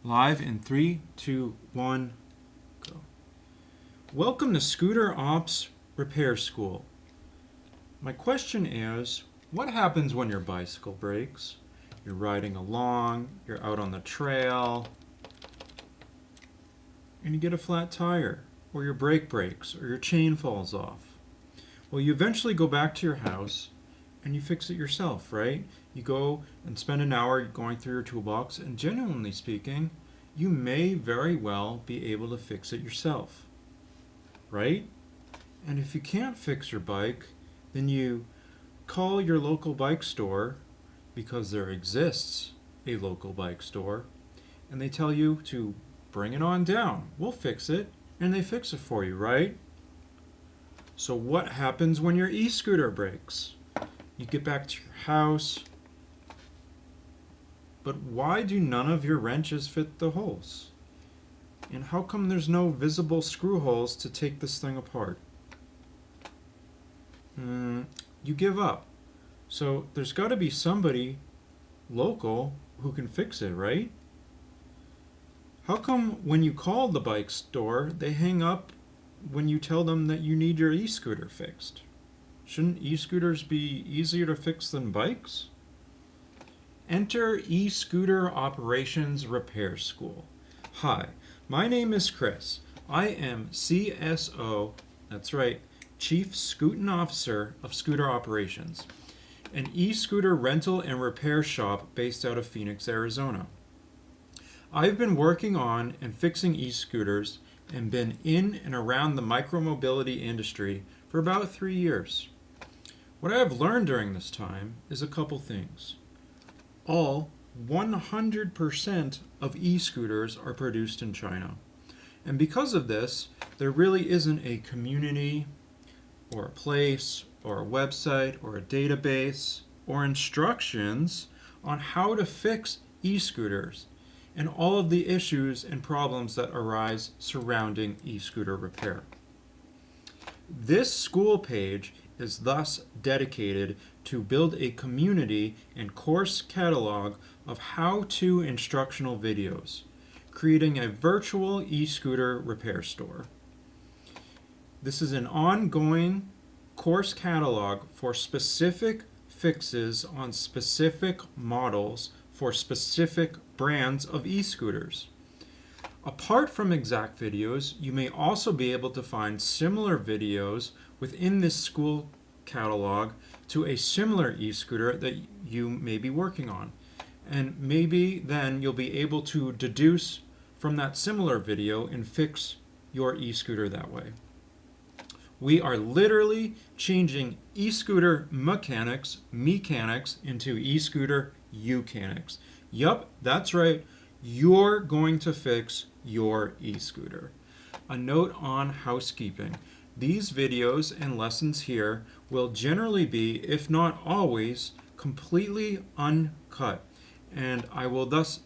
Live in 3, 2, 1, go. Welcome to Scooter Ops Repairs Skool. My question is, what happens when your bicycle breaks? You're riding along, you're out on the trail, and you get a flat tire, or your brake breaks, or your chain falls off. Well, you eventually go back to your house and you fix it yourself, right? You go and spend an hour going through your toolbox, and genuinely speaking, you may very well be able to fix it yourself, right? And if you can't fix your bike, then you call your local bike store, because there exists a local bike store, and they tell you to bring it on down. We'll fix it, and they fix it for you, right? So what happens when your e-scooter breaks? You get back to your house, but why do none of your wrenches fit the holes? And how come there's no visible screw holes to take this thing apart? You give up. So there's got to be somebody local who can fix it, right? How come when you call the bike store, they hang up when you tell them that you need your e-scooter fixed? Shouldn't e-scooters be easier to fix than bikes? Enter E-Scooter Operations Repairs Skool. Hi, my name is Chris. I am CSO, that's right, Chief Scootin Officer of Scooter Operations, an e-scooter rental and repair shop based out of Phoenix, Arizona. I've been working on and fixing e-scooters and been in and around the micromobility industry for about 3 years. What I have learned during this time is a couple things. All 100% of e-scooters are produced in China. And because of this, there really isn't a community or a place or a website or a database or instructions on how to fix e-scooters and all of the issues and problems that arise surrounding e-scooter repair. This school page is thus dedicated to build a community and course catalog of how-to instructional videos, creating a virtual e-scooter repair store. This is an ongoing course catalog for specific fixes on specific models for specific brands of e-scooters. Apart from exact videos, you may also be able to find similar videos within this school catalog to a similar e-scooter that you may be working on. And maybe then you'll be able to deduce from that similar video and fix your e-scooter that way. We are literally changing e-scooter mechanics into e-scooter eucanics. Yup, that's right. You're going to fix your e-scooter. A note on housekeeping. These videos and lessons here will generally be, if not always, completely uncut. And I will thus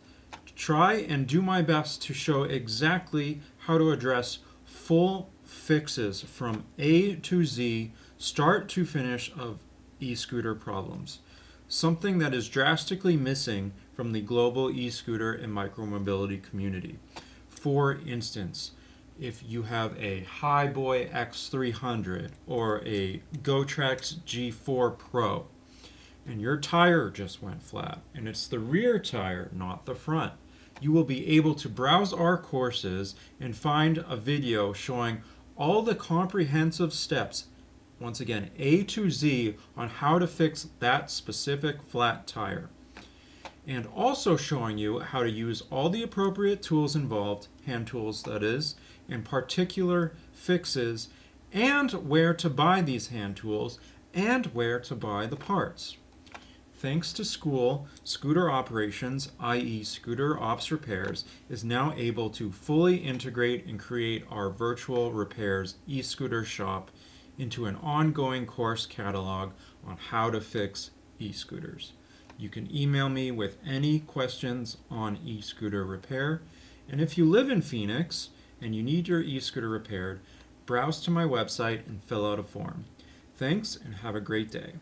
try and do my best to show exactly how to address full fixes from A to Z, start to finish of e-scooter problems. Something that is drastically missing from the global e-scooter and micromobility community. For instance, if you have a Highboy X300 or a GoTrex G4 Pro and your tire just went flat and it's the rear tire, not the front, you will be able to browse our courses and find a video showing all the comprehensive steps, once again, A to Z, on how to fix that specific flat tire. And also showing you how to use all the appropriate tools involved, hand tools that is, and particular fixes, and where to buy these hand tools, and where to buy the parts. Thanks to Skool, Scooter Operations, i.e. Scooter Ops Repairs, is now able to fully integrate and create our virtual repairs e-scooter shop into an ongoing course catalog on how to fix e-scooters. You can email me with any questions on e-scooter repair, and if you live in Phoenix and you need your e-scooter repaired, browse to my website and fill out a form. Thanks and have a great day.